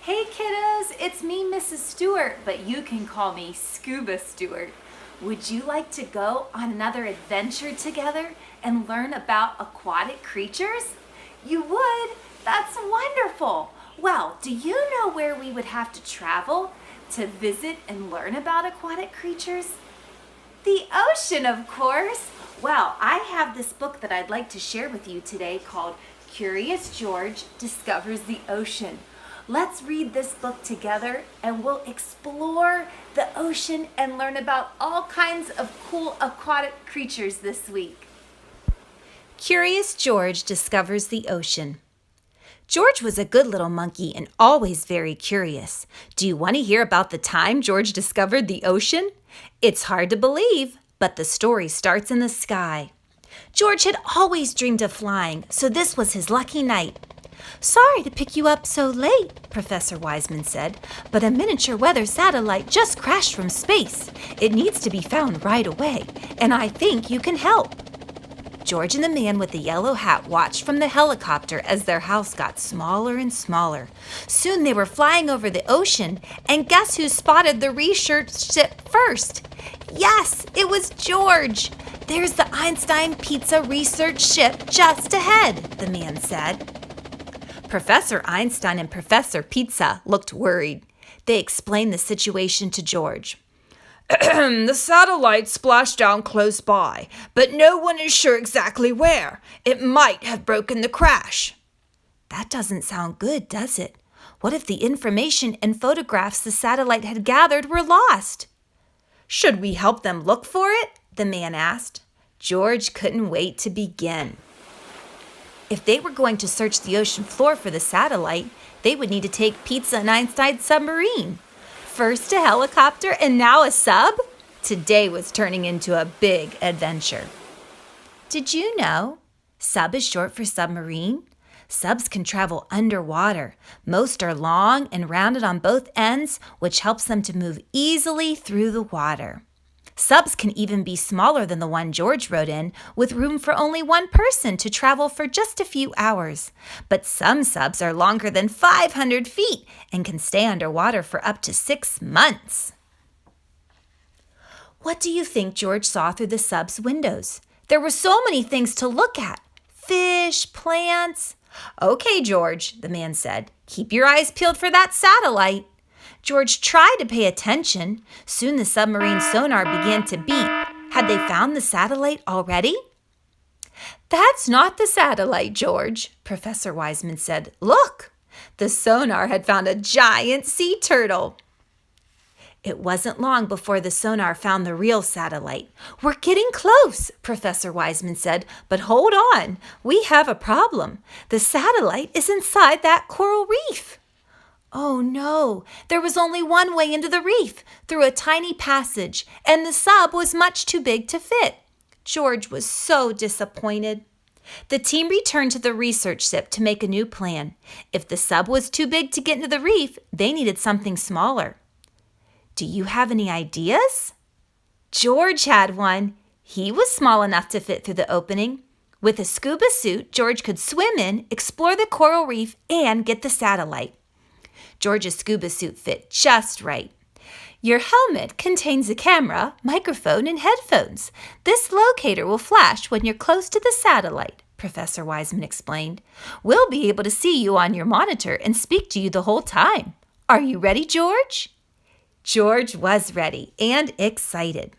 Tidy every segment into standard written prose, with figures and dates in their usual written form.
Hey kiddos, it's me, Mrs. Stewart, but you can call me Scuba Stewart. Would you like to go on another adventure together and learn about aquatic creatures? You would? That's wonderful. Well, do you know where we would have to travel to visit and learn about aquatic creatures? The ocean, of course. Well, I have this book that I'd like to share with you today called Curious George Discovers the Ocean. Let's read this book together and we'll explore the ocean and learn about all kinds of cool aquatic creatures this week. Curious George Discovers the Ocean. George was a good little monkey and always very curious. Do you want to hear about the time George discovered the ocean? It's hard to believe, but the story starts in the sky. George had always dreamed of flying, so this was his lucky night. "Sorry to pick you up so late," Professor Wiseman said, "but a miniature weather satellite just crashed from space. It needs to be found right away, and I think you can help." George and the man with the yellow hat watched from the helicopter as their house got smaller and smaller. Soon they were flying over the ocean, and guess who spotted the research ship first? Yes, it was George. "There's the Einstein Pizza research ship just ahead," the man said. Professor Einstein and Professor Pizza looked worried. They explained the situation to George. The satellite splashed down close by, but no one is sure exactly where. It might have broken the crash. That doesn't sound good, does it? What if the information and photographs the satellite had gathered were lost? "Should we help them look for it?" the man asked. George couldn't wait to begin. If they were going to search the ocean floor for the satellite, they would need to take Pizza and Einstein's submarine. First a helicopter and now a sub? Today was turning into a big adventure. Did you know? Sub is short for submarine. Subs can travel underwater. Most are long and rounded on both ends, which helps them to move easily through the water. Subs can even be smaller than the one George rode in, with room for only one person to travel for just a few hours. But some subs are longer than 500 feet and can stay underwater for up to 6 months. What do you think George saw through the sub's windows? There were so many things to look at. Fish, plants. "Okay, George," the man said. "Keep your eyes peeled for that satellite." George tried to pay attention. Soon the submarine sonar began to beep. Had they found the satellite already? "That's not the satellite, George," Professor Wiseman said. "Look!" The sonar had found a giant sea turtle. It wasn't long before the sonar found the real satellite. "We're getting close," Professor Wiseman said. "But hold on, we have a problem. The satellite is inside that coral reef." Oh no, there was only one way into the reef, through a tiny passage, and the sub was much too big to fit. George was so disappointed. The team returned to the research ship to make a new plan. If the sub was too big to get into the reef, they needed something smaller. Do you have any ideas? George had one. He was small enough to fit through the opening. With a scuba suit, George could swim in, explore the coral reef, and get the satellite. George's scuba suit fit just right. Your helmet contains a camera, microphone, and headphones. This locator will flash when you're close to the satellite, Professor Wiseman explained. We'll be able to see you on your monitor and speak to you the whole time. Are you ready, George? George was ready and excited.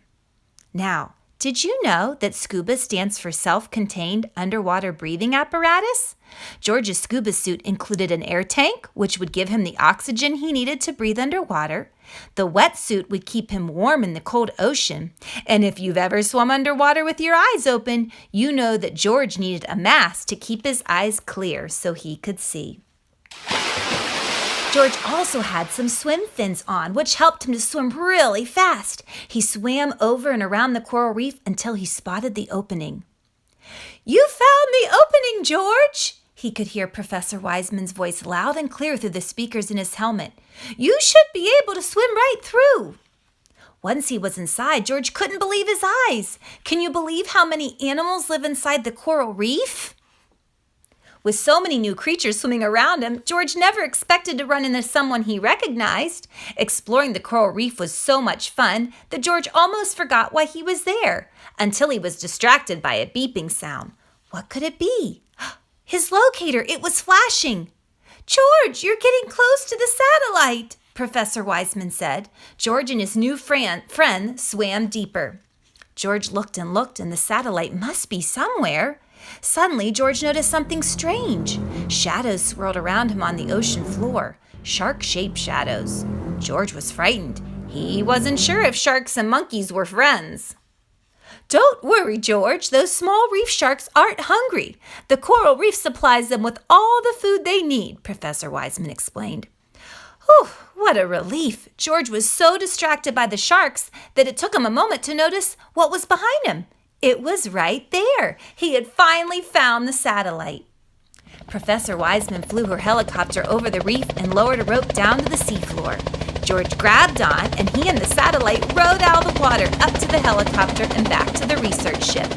Now, did you know that SCUBA stands for Self-Contained Underwater Breathing Apparatus? George's scuba suit included an air tank, which would give him the oxygen he needed to breathe underwater. The wetsuit would keep him warm in the cold ocean. And if you've ever swum underwater with your eyes open, you know that George needed a mask to keep his eyes clear so he could see. George also had some swim fins on, which helped him to swim really fast. He swam over and around the coral reef until he spotted the opening. "You found the opening, George!" He could hear Professor Wiseman's voice loud and clear through the speakers in his helmet. "You should be able to swim right through." Once he was inside, George couldn't believe his eyes. Can you believe how many animals live inside the coral reef? With so many new creatures swimming around him, George never expected to run into someone he recognized. Exploring the coral reef was so much fun that George almost forgot why he was there, until he was distracted by a beeping sound. What could it be? His locator, it was flashing. "George, you're getting close to the satellite," Professor Wiseman said. George and his new friend swam deeper. George looked, and the satellite must be somewhere. Suddenly, George noticed something strange. Shadows swirled around him on the ocean floor, shark-shaped shadows. George was frightened. He wasn't sure if sharks and monkeys were friends. "Don't worry, George. Those small reef sharks aren't hungry. The coral reef supplies them with all the food they need," Professor Wiseman explained. Whew, what a relief. George was so distracted by the sharks that it took him a moment to notice what was behind him. It was right there. He had finally found the satellite. Professor Wiseman flew her helicopter over the reef and lowered a rope down to the seafloor. George grabbed on, and he and the satellite rode out of the water up to the helicopter and back to the research ship.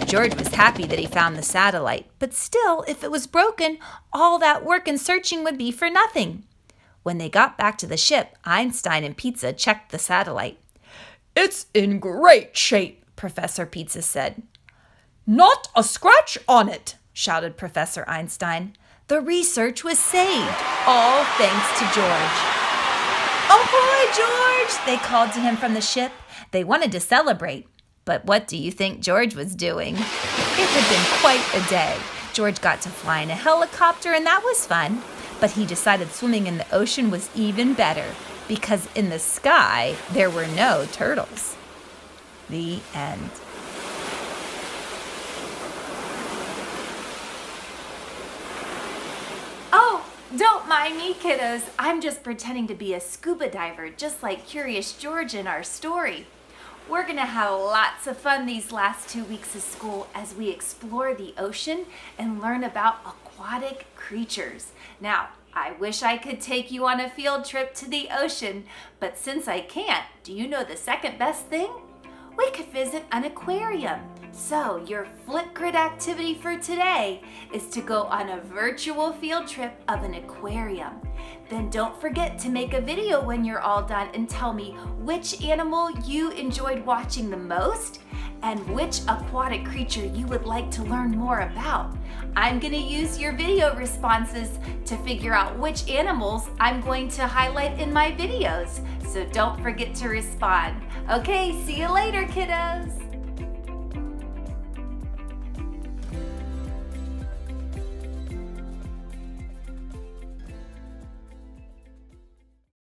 George was happy that he found the satellite, but still, if it was broken, all that work and searching would be for nothing. When they got back to the ship, Einstein and Pizza checked the satellite. "It's in great shape," Professor Pizza said. "Not a scratch on it," shouted Professor Einstein. The research was saved, all thanks to George. "Ahoy, George!" they called to him from the ship. They wanted to celebrate. But what do you think George was doing? It had been quite a day. George got to fly in a helicopter, and that was fun. But he decided swimming in the ocean was even better, because in the sky, there were no turtles. The end. Oh, don't mind me, kiddos. I'm just pretending to be a scuba diver, just like Curious George in our story. We're going to have lots of fun these last 2 weeks of school as we explore the ocean and learn about aquatic creatures. Now, I wish I could take you on a field trip to the ocean, but since I can't, do you know the second best thing? We could visit an aquarium. So your Flipgrid activity for today is to go on a virtual field trip of an aquarium. Then don't forget to make a video when you're all done and tell me which animal you enjoyed watching the most and which aquatic creature you would like to learn more about. I'm going to use your video responses to figure out which animals I'm going to highlight in my videos. So don't forget to respond. Okay, see you later, kiddos.